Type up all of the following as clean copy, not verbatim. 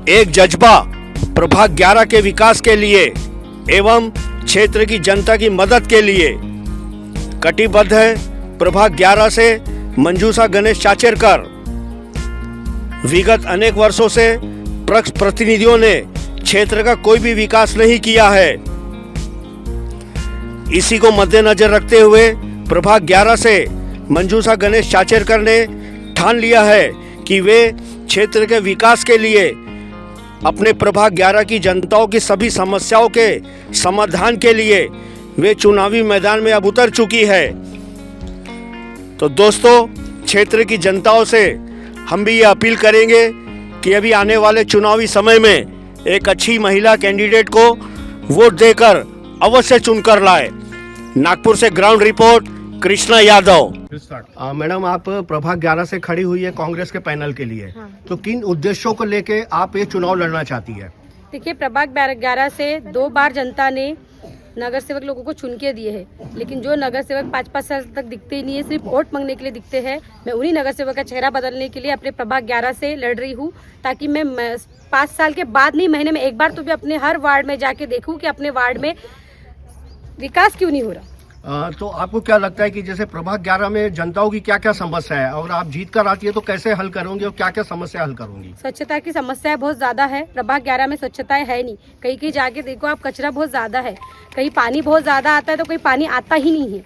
एक जज्बा प्रभाग 11 के विकास के लिए एवं क्षेत्र की जनता की मदद के लिए कटिबद्ध है प्रभाग 11 से मंजूषा गणेश चाचेरकर। विगत अनेक वर्षों से पक्ष प्रतिनिधियों ने क्षेत्र का कोई भी विकास नहीं किया है। इसी को मद्देनजर रखते हुए प्रभाग 11 से मंजूषा गणेश चाचेरकर ने ठान लिया है कि वे क्षेत्र के विकास के लिए अपने प्रभाग 11 की जनताओं की सभी समस्याओं के समाधान के लिए वे चुनावी मैदान में अब उतर चुकी है। तो दोस्तों, क्षेत्र की जनताओं से हम भी ये अपील करेंगे कि अभी आने वाले चुनावी समय में एक अच्छी महिला कैंडिडेट को वोट देकर अवश्य चुनकर लाए। नागपुर से ground report, Krishna Yadav. Madam, आप प्रभाग 11 से खड़ी हुई है कांग्रेस के पैनल के लिए। हाँ। तो किन उद्देश्यों को लेके आप ये चुनाव लड़ना चाहती है? देखिए, प्रभाग 11 से 2 बार जनता ने नगर सेवक लोगों को चुन के दिए हैं, लेकिन जो नगर सेवक 5-5 साल तक दिखते ही नहीं है, सिर्फ वोट मांगने के लिए दिखते हैं। मैं उन्हीं नगर सेवक का चेहरा बदलने के लिए अपने प्रभाग 11 से लड़ रही हूँ, ताकि मैं 5 साल के बाद नहीं, महीने में एक बार तो भी अपने हर वार्ड में जाके देखूँ कि अपने वार्ड में विकास क्यों नहीं हो रहा। तो आपको क्या लगता है कि जैसे प्रभाग 11 में जनताओं की क्या क्या समस्या है, और आप जीत कर आती है तो कैसे हल करोगे और क्या क्या समस्या हल करोगी? स्वच्छता की समस्या बहुत ज्यादा है। प्रभाग 11 में स्वच्छताएं है नहीं। कहीं कहीं जाके देखो आप, कचरा बहुत ज्यादा है। कहीं पानी बहुत ज्यादा आता है तो कहीं पानी आता ही नहीं है।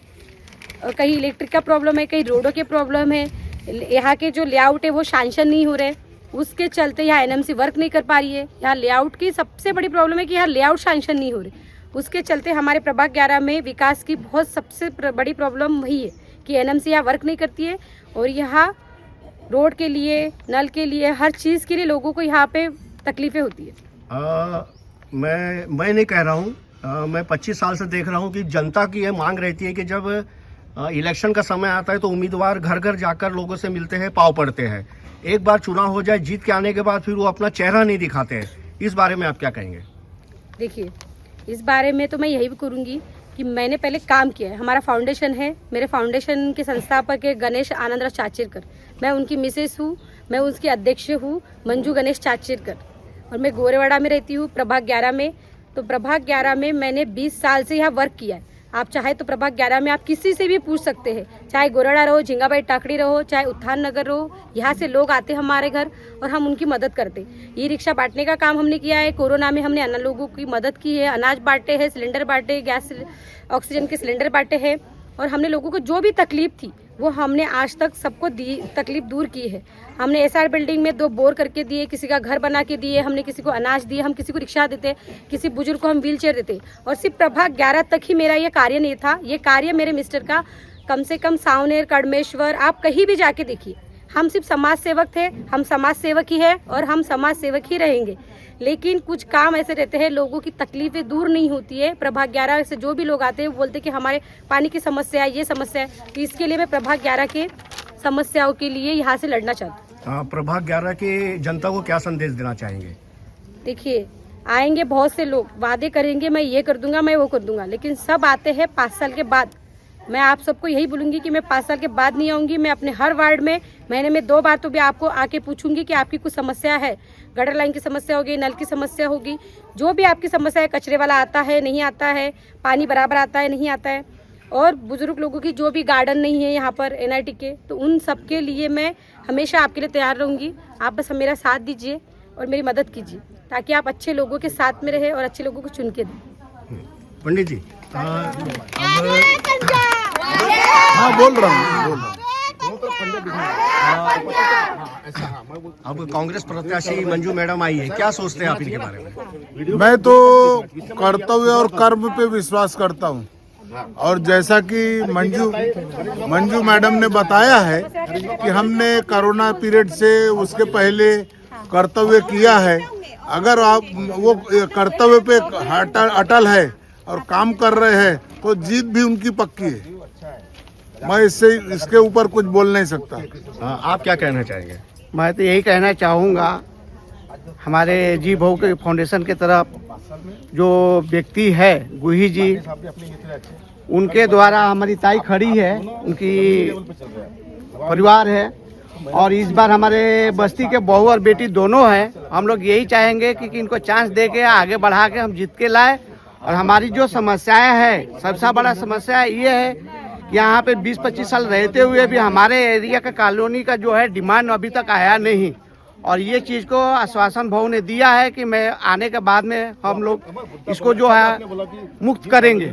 और कहीं इलेक्ट्रिक का प्रॉब्लम है, कहीं रोडों के प्रॉब्लम है। यहाँ के जो लेआउट है वो सैंक्शन नहीं हो रहे, उसके चलते यहाँ एनएमसी वर्क नहीं कर पा रही है। यहाँ लेआउट की सबसे बड़ी प्रॉब्लम है कि यहाँ लेआउट सैंक्शन नहीं हो रहे, उसके चलते हमारे प्रभाग 11 में विकास की बहुत सबसे बड़ी प्रॉब्लम वही है कि एनएमसी यहाँ वर्क नहीं करती है। और यहाँ रोड के लिए, नल के लिए, हर चीज़ के लिए लोगों को यहाँ पे तकलीफें होती है। मैं नहीं कह रहा हूँ, मैं 25 साल से देख रहा हूँ कि जनता की ये मांग रहती है कि जब इलेक्शन का समय आता है तो उम्मीदवार घर घर जाकर लोगों से मिलते हैं, पाँव पड़ते हैं। एक बार चुनाव हो जाए, जीत के आने के बाद फिर वो अपना चेहरा नहीं दिखाते हैं। इस बारे में आप क्या कहेंगे? देखिए, इस बारे में तो मैं यही भी करूँगी कि मैंने पहले काम किया है। हमारा फाउंडेशन है, मेरे फाउंडेशन के संस्थापक है गणेश आनंदराव चाचेरकर। मैं उनकी मिसेस हूँ, मैं उसकी अध्यक्ष हूँ, मंजू गणेश चाचेरकर। और मैं गोरेवाड़ा में रहती हूँ, प्रभाग 11 में। तो प्रभाग 11 में मैंने 20 साल से यहाँ वर्क किया है। आप चाहे तो प्रभाग 11 में आप किसी से भी पूछ सकते हैं, चाहे गोरेवाड़ा रहो, झिंगाबाई टाकड़ी रहो, चाहे उत्थान नगर रहो, यहाँ से लोग आते हमारे घर और हम उनकी मदद करते। ई रिक्शा बांटने का काम हमने किया है। कोरोना में हमने अन्य लोगों की मदद की है, अनाज बांटे हैं, सिलेंडर बांटे, गैस ऑक्सीजन के सिलेंडर बांटे हैं। और हमने लोगों को जो भी तकलीफ थी वो हमने आज तक सबको दी, तकलीफ दूर की है। हमने एसआर बिल्डिंग में 2 बोर करके दिए, किसी का घर बना के दिए, हमने किसी को अनाज दिए, हम किसी को रिक्शा देते, किसी बुजुर्ग को हम व्हील चेयर देते। और सिर्फ प्रभाग 11 तक ही मेरा ये कार्य नहीं था, ये कार्य मेरे मिस्टर का कम से कम सावनेर, कडमेश्वर, आप कहीं भी जाके देखिए। हम सिर्फ समाज सेवक थे, हम समाज सेवक ही है और हम समाज सेवक ही रहेंगे। लेकिन कुछ काम ऐसे रहते हैं, लोगों की तकलीफें दूर नहीं होती है। प्रभाग 11 से जो भी लोग आते हैं वो बोलते हैं कि हमारे पानी की समस्या है, ये समस्या है। तो इसके लिए मैं प्रभाग 11 के समस्याओं के लिए यहाँ से लड़ना चाहती हूँ। प्रभाग 11 की जनता को क्या संदेश देना चाहेंगे? देखिए, आएंगे बहुत से लोग, वादे करेंगे मैं ये कर दूंगा, मैं वो कर दूंगा, लेकिन सब आते हैं 5 साल के बाद। मैं आप सबको यही बोलूँगी कि मैं 5 साल के बाद नहीं आऊँगी। मैं अपने हर वार्ड में महीने में 2 बार तो भी आपको आके पूछूंगी कि आपकी कुछ समस्या है। गटर लाइन की समस्या होगी, नल की समस्या होगी, जो भी आपकी समस्या है, कचरे वाला आता है नहीं आता है, पानी बराबर आता है नहीं आता है, और बुजुर्ग लोगों की जो भी गार्डन नहीं है यहाँ पर एनआईटी के, तो उन सब के लिए मैं हमेशा आपके लिए तैयार रहूँगी। आप बस मेरा साथ दीजिए और मेरी मदद कीजिए, ताकि आप अच्छे लोगों के साथ में रहे और अच्छे लोगों को चुन के दें। पंडित जी, हाँ बोल रहा हूँ। अब कांग्रेस प्रत्याशी मंजू मैडम आई है, क्या सोचते हैं आप इनके बारे में? मैं तो कर्तव्य और कर्म पे विश्वास करता हूँ, और जैसा कि मंजू मैडम ने बताया है कि हमने कोरोना पीरियड से उसके पहले कर्तव्य किया है। अगर आप वो कर्तव्य पे अटल है और काम कर रहे हैं तो जीत भी उनकी पक्की है। मैं इसके ऊपर कुछ बोल नहीं सकता। आप क्या कहना चाहेंगे? मैं तो यही कहना चाहूँगा, हमारे जी भाऊ के फाउंडेशन के तरफ जो व्यक्ति है गुही जी, उनके द्वारा हमारी ताई खड़ी है, उनकी परिवार है, और इस बार हमारे बस्ती के बहू और बेटी दोनों हैं। हम लोग यही चाहेंगे कि इनको चांस दे के आगे बढ़ा के हम जीत के लाए। और हमारी जो समस्याएं हैं, सबसे बड़ा समस्या ये है कि यहाँ पे 20-25 साल रहते हुए भी हमारे एरिया का कॉलोनी का जो है डिमांड अभी तक आया नहीं। और ये चीज़ को आश्वासन भाव ने दिया है कि मैं आने के बाद में हम लोग इसको जो है मुक्त करेंगे।